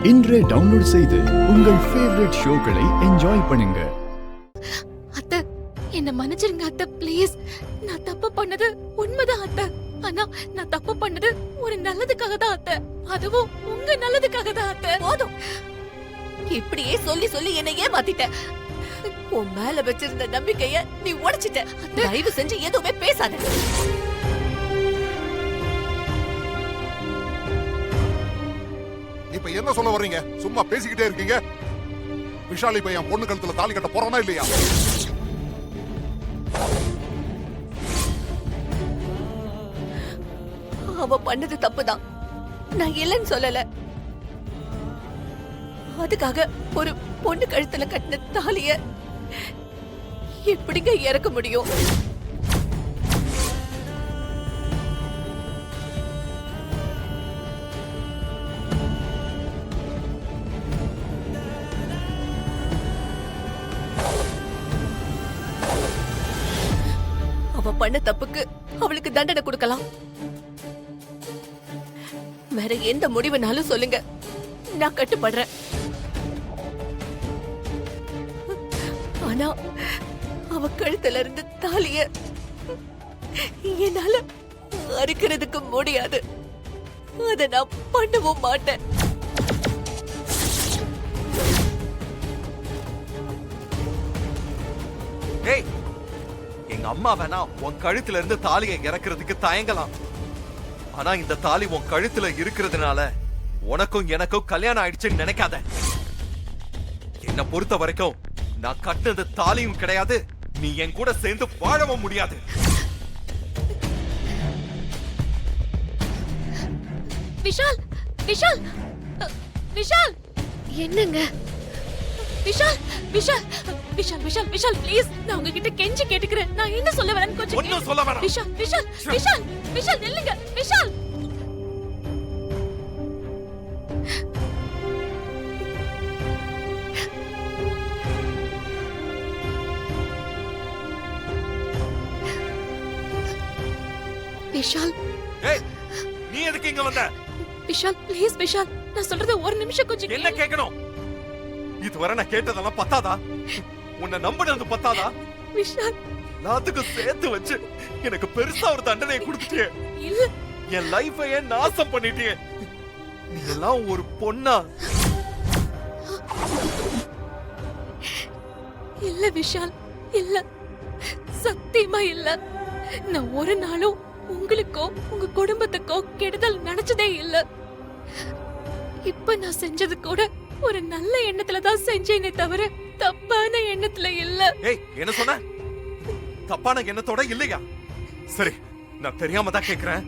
இன்றே டவுன்லோட் செய்து உங்கள் ஃபேவரட் ஷோக்களை என்ஜாய் பண்ணுங்க. அத்தை, என்ன மன்னிச்சிருங்க அத்தை, ப்ளீஸ். நான் தப்பு பண்ணது உண்மைதான் அத்தை. ஆனா நான் தப்பு பண்ணது ஒரு நல்லதுக்காக தான் அத்தை. அதுவும் உங்க நல்லதுக்காக தான் அத்தை. போதும். இப்படியே சொல்லி சொல்லி என்ன ஏமாத்திட்ட. உன் மேல வச்சிருந்த நம்பிக்கைய நீ உடைச்சிட்ட. தயவு செஞ்சு எதுவுமே பேசாத. இப்ப என்ன சொல்ல வர்றீங்க? சும்மா பேசிக்கிட்டே இருக்கீங்க. விஷால் இப்ப என் பொண்ணு கழுத்துல தாலி கட்ட போறானா இல்லையா? அவ பண்ணது தப்புதான், நான் இல்லைன்னு சொல்லல. அதுக்காக ஒரு பொண்ணு கழுத்துல கட்டின தாலிய எப்படிங்க இறக்க முடியும்? அவ பண்ண தப்புக்கு அவளுக்கு தண்டனை கொடுக்கலாம். வேற எந்த முடிவுனாலும் சொல்லுங்க, நான் கட்டுப்படுறேன். ஆனா அவ கழுத்துல இருந்து தாலிய என்னால அறுக்கிறதுக்கு முடியாது. அத நான் பண்ணவும் மாட்டேன். ஏய், எங்க அம்மா வேணா உன் கழுத்துல இருந்து தாலியை இறக்குறதுக்கு தயங்கலாம். ஆனா இந்த தாலி உன் கழுத்துல இருக்கிறதுனால உனக்கும் எனக்கும் கல்யாணம் ஆயிடுச்சுன்னு நினைக்காத. என்ன பொறுத்த வரைக்கும் நான் கட்டினது தாலியும் கிடையாது, நீ என் கூட சேர்ந்து வாழவும் முடியாது. விஷால், விஷால், விஷால், என்னங்க? விஷால், விஷால், விஷால், விஷால், விஷால், ப்ளீஸ், நான் உங்ககிட்ட கெஞ்சி கேட்டுக்கிறேன். நான் என்ன சொல்ல வரேன்னு கொஞ்சம் ஒண்ணும் சொல்ல வேணாம். விஷால், விஷால், விஷால், விஷால், நில்லுங்க. விஷால், விஷால், ஏய், நீ எதுக்கு இங்க வந்த? விஷால், ப்ளீஸ் விஷால், நான் சொல்றது ஒரு நிமிஷம் கொஞ்சம் என்ன கேட்கணும்? இதுவரை நான் கேட்டதெல்லாம் பத்தாதா? உன்னை நம்பினது பத்தாதா? விஷால், எல்லாத்துக்கும் சேர்த்து வச்சு எனக்கு பெருசா ஒரு தண்டனையை கொடுத்துட்டியே. இல்ல, என் லைஃபையே நாசம் பண்ணிட்டியே. நீ எல்லாம் ஒரு பொண்ணா? இல்ல விஷால், இல்ல, சத்தியமா இல்ல. நான் ஒரு நாளும் உங்களுக்கோ உங்க குடும்பத்துக்கோ கெடுதல் நினைச்சதே இல்ல. இப்ப நான் செஞ்சது கூட ஒரு நல்ல எண்ணத்துல தான் செஞ்சேனே தவிர தப்பான எண்ணத்துல இல்ல. ஏய், என்ன சொன்ன? தப்பான எண்ணத்தோட இல்லையா? சரி, நான் தெரியாம தான் கேக்குறேன்.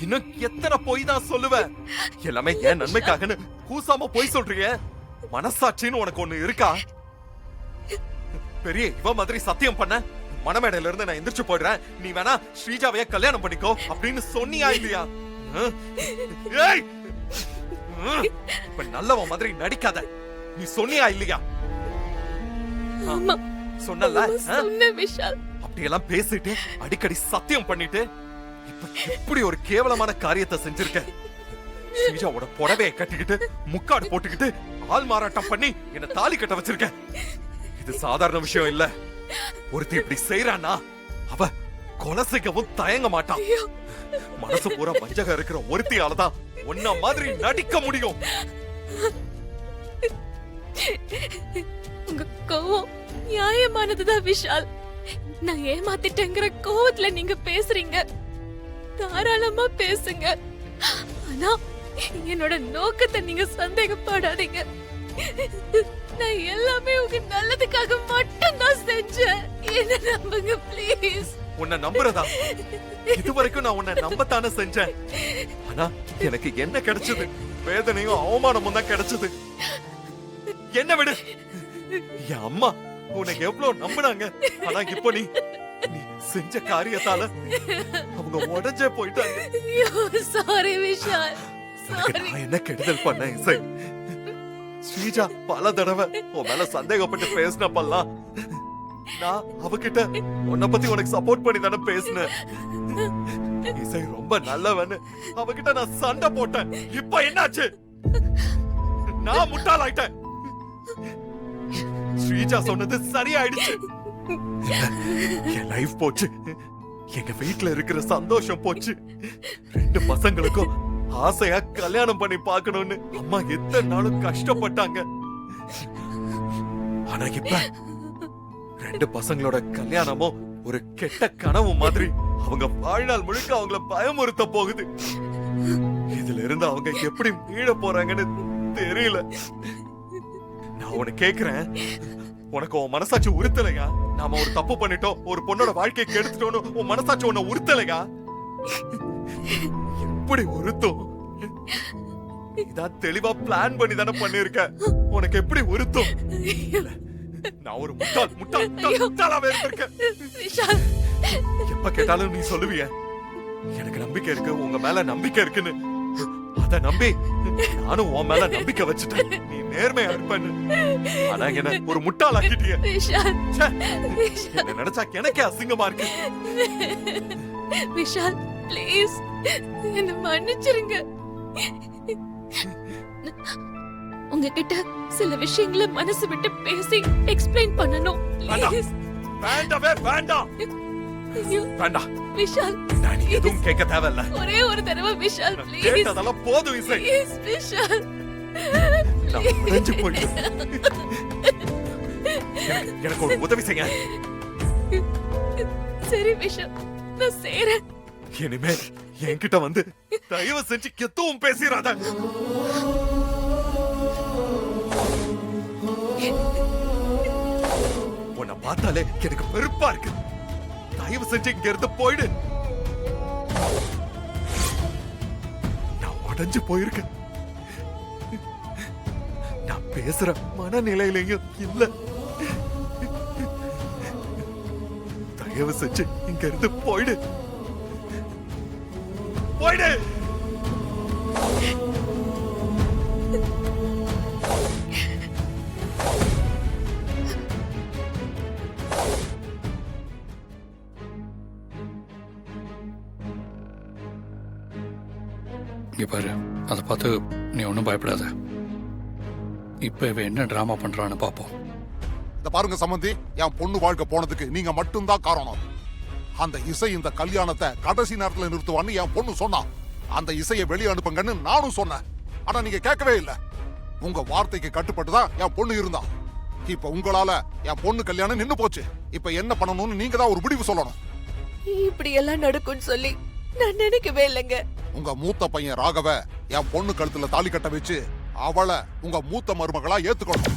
இன்னும் எத்தனை போய் தான் சொல்லுவ? எல்லாமே ஏன் நன்மைக்காகன்னு கூசாம போய் சொல்றீங்க. மனசாட்சின்னு உனக்கு ஒண்ணு இருக்கா? பெரிய இவ மாதிரி சத்தியம் பண்ண மணமேடையில இருந்து நான் எந்திரிச்சு போயிடுறேன், நீ வேணா ஸ்ரீஜாவைய கல்யாணம் பண்ணிக்கோ அப்படின்னு சொன்னியா இல்லையா? ஏய், இப்ப நல்லவ மாதிரி நடிக்காத. நீ சொன்னியா இல்லையா? ஆமா, சொன்னல. சொன்ன விஷால். அப்படியெல்லாம் பேசிட்டு அடிக்கடி சத்தியம் பண்ணிட்டு இப்ப இப்படி ஒரு கேவலமான காரியத்தை செஞ்சிருக்க. ஸ்ரீஜாவோட புடவையை கட்டிக்கிட்டு முக்காடு போட்டுக்கிட்டு ஆள் மாறாட்டம் பண்ணி என்ன தாலி கட்ட வச்சிருக்க. இது சாதாரண விஷயம் இல்ல. ஒருத்தி இப்படி செய்யறானா அவ கொலை செய்யவும் தயங்க மாட்டான். மனசு பூரா வஞ்சகம் இருக்கிற ஒருத்தியாலதான் உன்ன மாதிரி நடிக்க முடியும். உங்க கோவம் நியாயமானதுதான் விஷால். நான் ஏமாத்திட்டேங்கிற கோவத்துல நீங்க பேசுறீங்க, தாராளமா பேசுங்க. ஆனா என்னோட நோக்கத்தை நீங்க சந்தேகப்படாதீங்க. நான் எல்லாமே உங்க நல்லதுக்காக மட்டும் தான் செஞ்சேன். என்ன நம்புங்க ப்ளீஸ். உன்னை நம்புறதா? இதுவரைக்கும் நான் உன்னை நம்பத்தானே செஞ்சேன். ஆனா எனக்கு என்ன கிடைச்சது? வேதனையும் அவமானமும் தான் கிடைச்சது. என்ன விடு, என் அம்மா உன்னை எவ்வளவு நம்பினாங்க. ஆனா இப்ப நீ செஞ்ச காரியத்தால அவங்க உடஞ்சே போயிட்டாங்க. Sorry Vishal, sorry. நான் என்ன கெடுதல் பண்ணேன் இசை? ஸ்ரீஜா பல தடவை உன் மேல சந்தேகப்பட்டு பேசினப்பெல்லாம் நான் அவகிட்ட உன்னை பத்தி உனக்கு சப்போர்ட் பண்ணி தானே பேசினேன். இசை ரொம்ப நல்லவன்னு அவகிட்ட நான் சண்டை போட்டேன். இப்ப என்னாச்சு? நான் முட்டாளாயிட்டேன். ஸ்ரீஜா சொன்னது சரியாயிடுச்சு. என் லைஃப் போச்சு, எங்க வீட்ல இருக்கிற சந்தோஷம் போச்சு. 2 பசங்களுக்கும் ஆசையா கல்யாணம் பண்ணி பார்க்கணும்னு அம்மா எத்தனை நாளும் கஷ்டப்பட்டாங்க. ஆனா இப்ப 2 பசங்களோட கல்யாணமும் ஒரு கெட்ட கனவு மாதிரி அவங்க வாழ்நாள் முழுக்க அவங்கள பயமுறுத்த போகுது. இதுல இருந்து அவங்க எப்படி மீள போறாங்கன்னு தெரியல. நான் உன்னை கேக்குறேன், உனக்கு உன் மனசாட்சி உறுத்தலையா? நாம ஒரு தப்பு பண்ணிட்டோம், ஒரு பொண்ணோட வாழ்க்கையை கெடுத்துட்டோம்னு உன் மனசாட்சி உன்னை உறுத்தலையா? எப்படி உறுத்தும்? இதான் தெளிவா பிளான் பண்ணி தானே பண்ணிருக்க. உனக்கு எப்படி உறுத்தும்? நான் ஒரு முட்டாளாவே இருந்திருக்கேன். விஷால், எப்ப கேட்டாலும் நீ சொல்லுவிய எனக்கு நம்பிக்கை இருக்கு, உங்க மேல நம்பிக்கை இருக்குன்னு. அத நம்பி நானும் உன் மேல நம்பிக்கை வச்சுட்டேன். நீ நேர்மையா இருப்பேன்னு. ஆனா என்ன ஒரு முட்டாளாக்கிட்டிய. விஷால், என்ன நினைச்சா எனக்கே அசிங்கமா இருக்கு. விஷால் ப்ளீஸ் என்ன மன்னிச்சிருங்க. உங்ககிட்ட சில விஷயங்களை மனசு விட்டு பேசி எக்ஸ்பிளைன் பண்ணணும். Please. வேண்டாவே வேண்டாம். ஐயோ, வேண்டாம். விஷால் நான் எதுவும் கேட்க தேவையில்ல. ஒரே ஒரு தடவை விஷால் ப்ளீஸ். கேட்டதெல்லாம் போதும் இசை. ப்ளீஸ் விஷால். நான் உடைஞ்சு போயிட்டேன். எனக்கு ஒரு உதவி செய்ய. சரி விஷால், நான் செய்றேன். இனிமே என்கிட்ட வந்து தயவு செஞ்சு எதுவும் பேசிடாத. உன்னை பார்த்தாலே எனக்கு வெறுப்பா இருக்கு. தயவு செஞ்சு இங்க இருந்து போயிடு. நான் உடைஞ்சு போயிருக்கேன். நான் பேசுற மனநிலையிலையும் இல்ல. தயவு செஞ்சு இங்க இருந்து போயிடு. போயிடு. இங்க பாரு, அதை பார்த்து நீ ஒன்றும் பயப்படாத. இப்ப இவ என்ன டிராமா பண்றான்னு பாப்போம். இந்த பாருங்க சம்பந்தி, என் பொண்ணு வாழ்க்கை போனதுக்கு நீங்க மட்டும்தான் காரணம். அந்த இசை இந்த கல்யாணத்தை கடைசி நேரத்துல நிறுத்துவான்னு என் பொண்ணு சொன்னா. அந்த இசையை வெளியே அனுப்புங்கன்னு நானும் சொன்னேன். ஆனா நீங்க கேட்கவே இல்லை. உங்க வார்த்தைக்கு கட்டுப்பட்டுதான் என் பொண்ணு இருந்தா. இப்ப உங்களால என் பொண்ணு கல்யாணம் நின்னு போச்சு. இப்ப என்ன பண்ணணும்னு நீங்க தான் ஒரு முடிவு சொல்லணும். இப்படி எல்லாம் நடக்கும்னு சொல்லி நான் நினைக்கவே இல்லைங்க. உங்க மூத்த பையன் ராகவ என் பொண்ணு கழுத்துல தாலி கட்ட வச்சு அவளை உங்க மூத்த மருமகளா ஏத்துக்கணும்.